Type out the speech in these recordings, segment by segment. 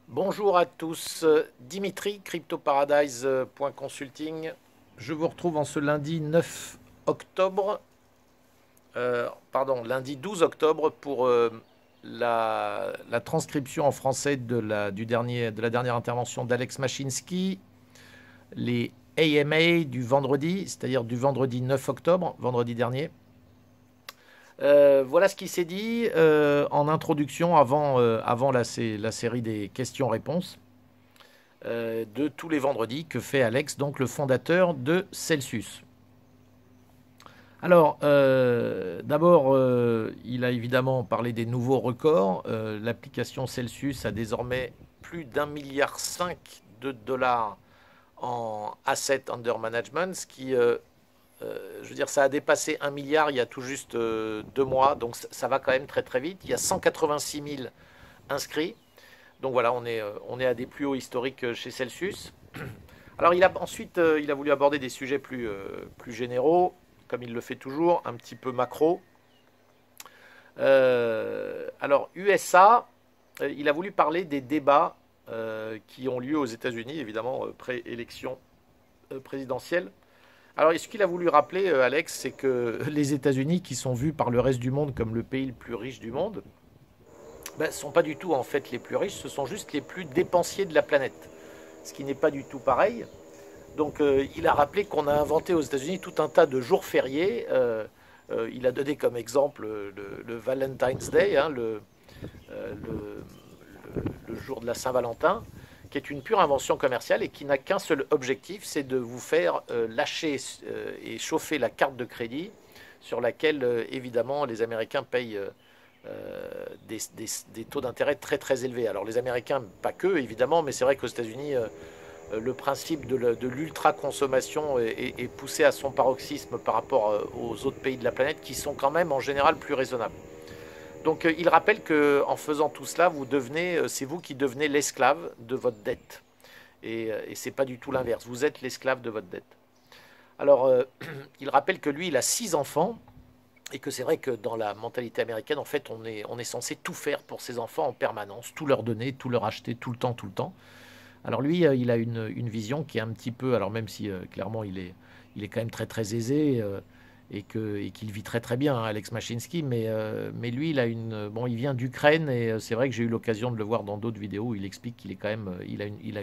Bonjour à tous, Dimitri, CryptoParadise.consulting. Je vous retrouve en ce lundi 9 octobre, lundi 12 octobre pour la transcription en français de la dernière intervention d'Alex Mashinsky, les AMA du vendredi, c'est-à-dire du vendredi 9 octobre, vendredi dernier. Voilà ce qui s'est dit en introduction avant la série des questions-réponses de tous les vendredis que fait Alex, donc le fondateur de Celsius. Alors, d'abord, il a évidemment parlé des nouveaux records. L'application Celsius a désormais plus d'1,5 milliard de dollars en assets under management, ce qui, je veux dire, ça a dépassé 1 milliard il y a tout juste 2 mois, donc ça va quand même très très vite. Il y a 186 000 inscrits. Donc voilà, on est à des plus hauts historiques chez Celsius. Alors ensuite, il a voulu aborder des sujets plus généraux, comme il le fait toujours, un petit peu macro. Alors USA, il a voulu parler des débats qui ont lieu aux États-Unis, évidemment, pré-élection présidentielle. Alors, ce qu'il a voulu rappeler, Alex, c'est que les États-Unis, qui sont vus par le reste du monde comme le pays le plus riche du monde, ne sont pas du tout en fait les plus riches, ce sont juste les plus dépensiers de la planète, ce qui n'est pas du tout pareil. Donc il a rappelé qu'on a inventé aux États-Unis tout un tas de jours fériés. Il a donné comme exemple le Valentine's Day, hein, le jour de la Saint-Valentin, qui est une pure invention commerciale et qui n'a qu'un seul objectif, c'est de vous faire lâcher et chauffer la carte de crédit sur laquelle évidemment les Américains payent des taux d'intérêt très très élevés. Alors les Américains, pas que évidemment, mais c'est vrai qu'aux États-Unis, le principe de l'ultra-consommation est poussé à son paroxysme par rapport aux autres pays de la planète qui sont quand même en général plus raisonnables. Donc il rappelle qu'en faisant tout cela, c'est vous qui devenez l'esclave de votre dette. Et c'est pas du tout l'inverse. Vous êtes l'esclave de votre dette. Alors il rappelle que lui, il a 6 enfants et que c'est vrai que dans la mentalité américaine, en fait, on est censé tout faire pour ses enfants en permanence, tout leur donner, tout leur acheter, tout le temps, tout le temps. Alors lui, il a une vision qui est un petit peu, alors même si clairement il est quand même très très aisé et qu'il vit très très bien, hein, Alex Mashinsky, mais lui, bon, il vient d'Ukraine et c'est vrai que j'ai eu l'occasion de le voir dans d'autres vidéos où il explique qu'il est quand même, il a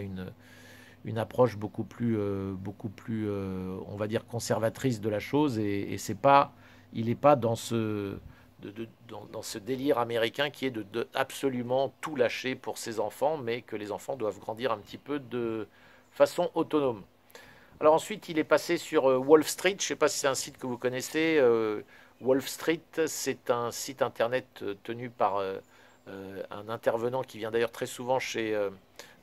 une approche beaucoup plus, on va dire, conservatrice de la chose et c'est pas, il n'est pas dans dans ce délire américain qui est de absolument tout lâcher pour ses enfants, mais que les enfants doivent grandir un petit peu de façon autonome. Alors ensuite, il est passé sur Wall Street. Je ne sais pas si c'est un site que vous connaissez. Wall Street, c'est un site internet tenu par un intervenant qui vient d'ailleurs très souvent chez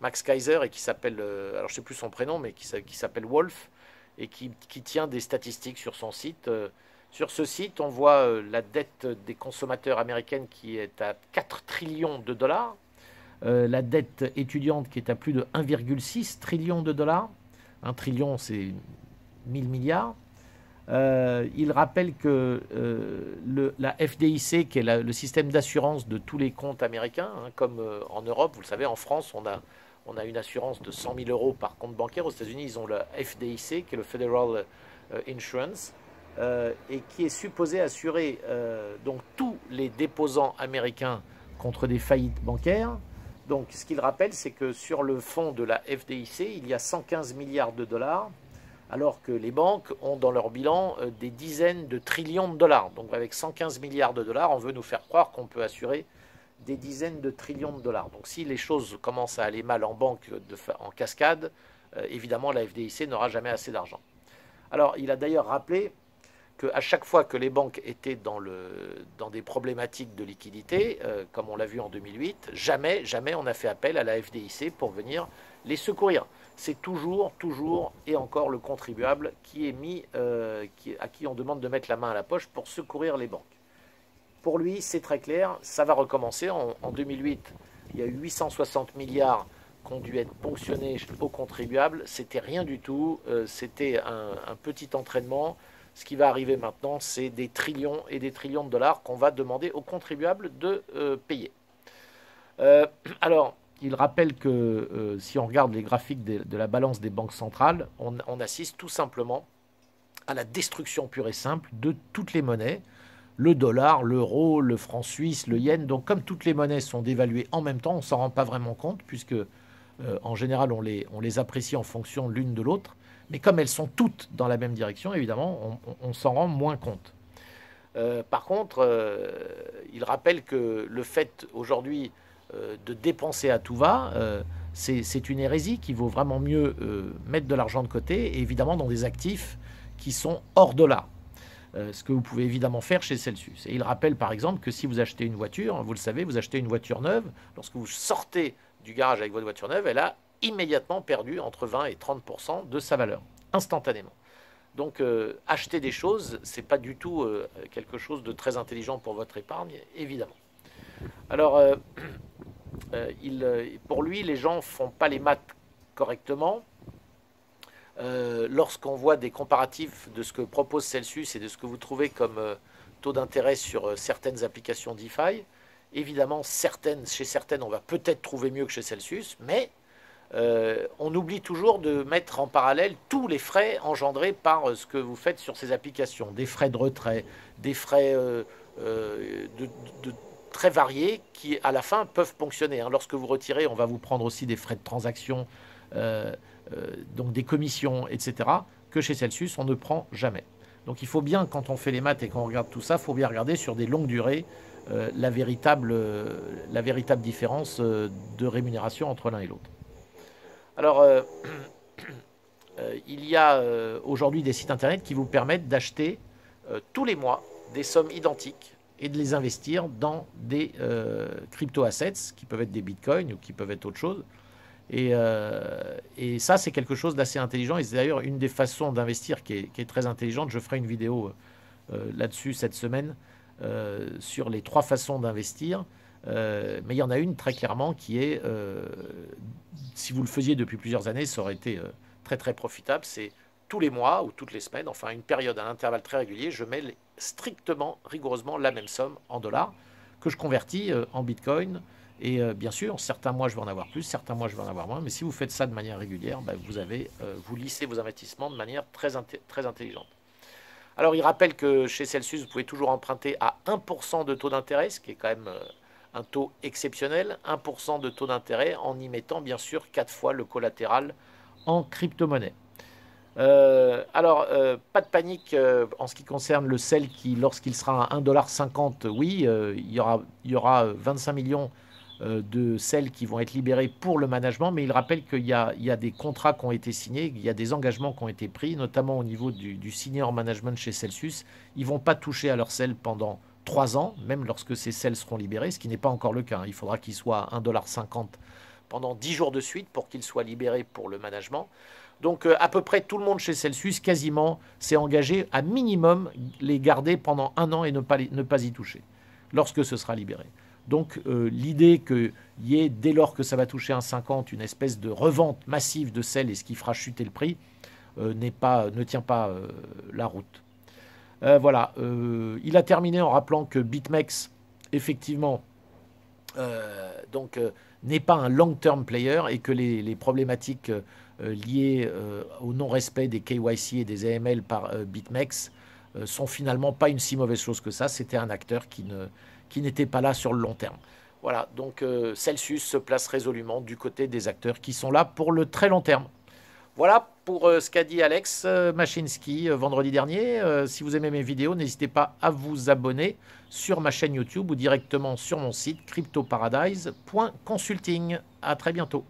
Max Kaiser et qui s'appelle, alors je ne sais plus son prénom, mais qui s'appelle Wolf et qui tient des statistiques sur son site. Sur ce site, on voit la dette des consommateurs américaines qui est à 4 trillions de dollars, la dette étudiante qui est à plus de 1,6 trillion de dollars. Un trillion, c'est 1000 milliards. Il rappelle que la FDIC, qui est le système d'assurance de tous les comptes américains, hein, comme en Europe, vous le savez, en France, on a une assurance de 100 000 euros par compte bancaire. Aux États-Unis, ils ont la FDIC, qui est le Federal Insurance, et qui est supposé assurer donc tous les déposants américains contre des faillites bancaires. Donc, ce qu'il rappelle, c'est que sur le fonds de la FDIC, il y a 115 milliards de dollars, alors que les banques ont dans leur bilan des dizaines de trillions de dollars. Donc, avec 115 milliards de dollars, on veut nous faire croire qu'on peut assurer des dizaines de trillions de dollars. Donc, si les choses commencent à aller mal en banque en cascade, évidemment, la FDIC n'aura jamais assez d'argent. Alors, il a d'ailleurs rappelé qu'à chaque fois que les banques étaient dans des problématiques de liquidité, comme on l'a vu en 2008, jamais on a fait appel à la FDIC pour venir les secourir. C'est toujours et encore le contribuable qui est à qui on demande de mettre la main à la poche pour secourir les banques. Pour lui, c'est très clair, ça va recommencer. En 2008, il y a eu 860 milliards qui ont dû être ponctionnés aux contribuables. C'était rien du tout, c'était un petit entraînement. Ce qui va arriver maintenant, c'est des trillions et des trillions de dollars qu'on va demander aux contribuables de payer. Alors, il rappelle que si on regarde les graphiques de la balance des banques centrales, on assiste tout simplement à la destruction pure et simple de toutes les monnaies, le dollar, l'euro, le franc suisse, le yen. Donc comme toutes les monnaies sont dévaluées en même temps, on ne s'en rend pas vraiment compte, puisque en général on les apprécie en fonction l'une de l'autre. Mais comme elles sont toutes dans la même direction, évidemment, on s'en rend moins compte. Par contre, il rappelle que le fait aujourd'hui de dépenser à tout va, c'est une hérésie, qu'il vaut vraiment mieux mettre de l'argent de côté, et évidemment dans des actifs qui sont hors dollar. Ce que vous pouvez évidemment faire chez Celsius. Et il rappelle par exemple que si vous achetez une voiture, vous le savez, vous achetez une voiture neuve, lorsque vous sortez du garage avec votre voiture neuve, elle a immédiatement perdu entre 20 et 30% de sa valeur, instantanément. Donc acheter des choses, c'est pas du tout quelque chose de très intelligent pour votre épargne, évidemment. Alors, pour lui, les gens font pas les maths correctement. Lorsqu'on voit des comparatifs de ce que propose Celsius et de ce que vous trouvez comme taux d'intérêt sur certaines applications DeFi, évidemment, chez certaines, on va peut-être trouver mieux que chez Celsius, mais on oublie toujours de mettre en parallèle tous les frais engendrés par ce que vous faites sur ces applications. Des frais de retrait, des frais très variés qui, à la fin, peuvent ponctionner. Lorsque vous retirez, on va vous prendre aussi des frais de transaction, donc des commissions, etc., que chez Celsius, on ne prend jamais. Donc il faut bien, quand on fait les maths et qu'on regarde tout ça, il faut bien regarder sur des longues durées la véritable différence de rémunération entre l'un et l'autre. Alors, il y a aujourd'hui des sites internet qui vous permettent d'acheter tous les mois des sommes identiques et de les investir dans des crypto-assets qui peuvent être des bitcoins ou qui peuvent être autre chose. Et ça, c'est quelque chose d'assez intelligent. Et c'est d'ailleurs une des façons d'investir qui est très intelligente. Je ferai une vidéo là-dessus cette semaine sur les 3 façons d'investir. Mais il y en a une très clairement qui est, si vous le faisiez depuis plusieurs années, ça aurait été très très profitable. C'est tous les mois ou toutes les semaines, enfin une période à intervalle très régulier, je mets strictement, rigoureusement la même somme en dollars que je convertis en bitcoin. Et bien sûr, certains mois je vais en avoir plus, certains mois je vais en avoir moins, mais si vous faites ça de manière régulière, vous lissez vos investissements de manière très intelligente. Alors il rappelle que chez Celsius, vous pouvez toujours emprunter à 1% de taux d'intérêt, ce qui est quand même un taux exceptionnel, 1% de taux d'intérêt en y mettant bien sûr 4 fois le collatéral en crypto-monnaie. Pas de panique en ce qui concerne le sel qui, lorsqu'il sera à 1,50 $, oui, il y aura 25 millions de sel qui vont être libérés pour le management, mais il rappelle qu'il y a des contrats qui ont été signés, il y a des engagements qui ont été pris, notamment au niveau du senior management chez Celsius. Ils ne vont pas toucher à leur sel pendant 3 ans, même lorsque ces sels seront libérés, ce qui n'est pas encore le cas. Il faudra qu'ils soient à 1,50 $ pendant 10 jours de suite pour qu'ils soient libérés pour le management. Donc à peu près tout le monde chez Celsius, quasiment, s'est engagé à minimum les garder pendant 1 an et ne pas y toucher, lorsque ce sera libéré. Donc l'idée qu'il y ait, dès lors que ça va toucher 1,50 $, une espèce de revente massive de sel et ce qui fera chuter le prix, ne tient pas la route. Voilà, il a terminé en rappelant que BitMEX, effectivement, n'est pas un long-term player et que les problématiques liées au non-respect des KYC et des AML par BitMEX sont finalement pas une si mauvaise chose que ça. C'était un acteur qui n'était pas là sur le long terme. Voilà, donc Celsius se place résolument du côté des acteurs qui sont là pour le très long terme. Voilà pour ce qu'a dit Alex Mashinsky vendredi dernier. Si vous aimez mes vidéos, n'hésitez pas à vous abonner sur ma chaîne YouTube ou directement sur mon site cryptoparadise.consulting. À très bientôt.